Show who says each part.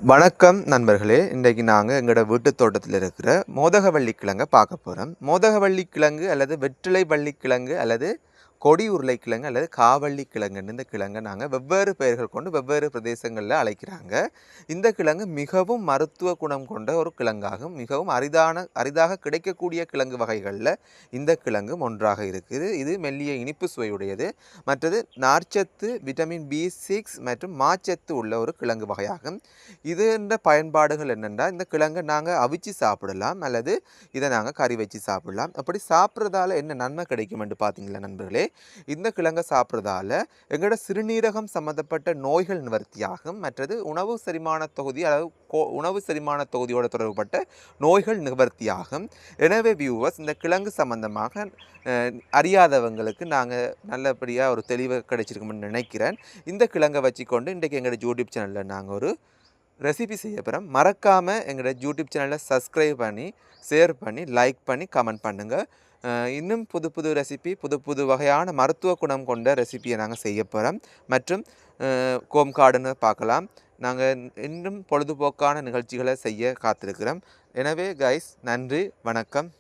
Speaker 1: வணக்கம் நண்பர்களே. இன்றைக்கு நாங்கள் எங்களோட வீட்டு தோட்டத்தில் இருக்கிற மோதகவள்ளி கிழங்கை பார்க்க போகிறோம். மோதகவள்ளி கிழங்கு அல்லது வெற்றிலை வள்ளி கிழங்கு அல்லது கொடி உருளைக்கிழங்கு அல்லது காவள்ளி கிழங்குன்னு இந்த கிழங்கை நாங்கள் வெவ்வேறு பெயர்கள் கொண்டு வெவ்வேறு பிரதேசங்களில் அழைக்கிறாங்க. இந்த கிழங்கு மிகவும் மருத்துவ குணம் கொண்ட ஒரு கிழங்காகும். மிகவும் அரிதாக கிடைக்கக்கூடிய கிழங்கு வகைகளில் இந்த கிழங்கும் ஒன்றாக இருக்குது. இது மெல்லிய இனிப்பு சுவையுடையது. மற்றது நார்ச்சத்து, விட்டமின் B6 மற்றும் மாச்சத்து உள்ள ஒரு கிழங்கு வகையாகும். இதுன்ற பயன்பாடுகள் என்னென்னா, இந்த கிழங்கை நாங்கள் அவிச்சு சாப்பிடலாம் அல்லது இதை நாங்கள் கறி வச்சு சாப்பிடலாம். அப்படி சாப்பிட்றதால என்ன நன்மை கிடைக்கும் என்று பார்த்தீங்களா நண்பர்களே, இந்த கிழங்கை சாப்பிட்றதால எங்களோட சிறுநீரகம் சம்மந்தப்பட்ட நோய்கள் நிவர்த்தியாகும். மற்றது உணவு செரிமான தொகுதி அதாவது உணவு செரிமான தொகுதியோட தொடர்புபட்ட நோய்கள் நிவர்த்தியாகும். எனவே வியூவர்ஸ், இந்த கிழங்கு சம்பந்தமாக அறியாதவங்களுக்கு நாங்கள் நல்லபடியாக ஒரு தெளிவு கிடைச்சிருக்கோம்னு நினைக்கிறேன். இந்த கிழங்கை வச்சுக்கொண்டு இன்றைக்கு எங்களோட யூடியூப் சேனலில் நாங்கள் ஒரு ரெசிபி செய்ய போகிறோம். மறக்காமல் எங்களோட யூடியூப் சேனலை சப்ஸ்கிரைப் பண்ணி, ஷேர் பண்ணி, லைக் பண்ணி, கமெண்ட் பண்ணுங்கள். இன்னும் புது புது ரெசிபி, புது புது வகையான மருத்துவ குணம் கொண்ட ரெசிபியை நாங்கள் செய்ய போகிறோம். மற்றும் கோம் கார்டுன்னு பார்க்கலாம். நாங்கள் இன்னும் பொழுதுபோக்கான நிகழ்ச்சிகளை செய்ய காத்திருக்கிறோம். எனவே கைஸ், நன்றி, வணக்கம்.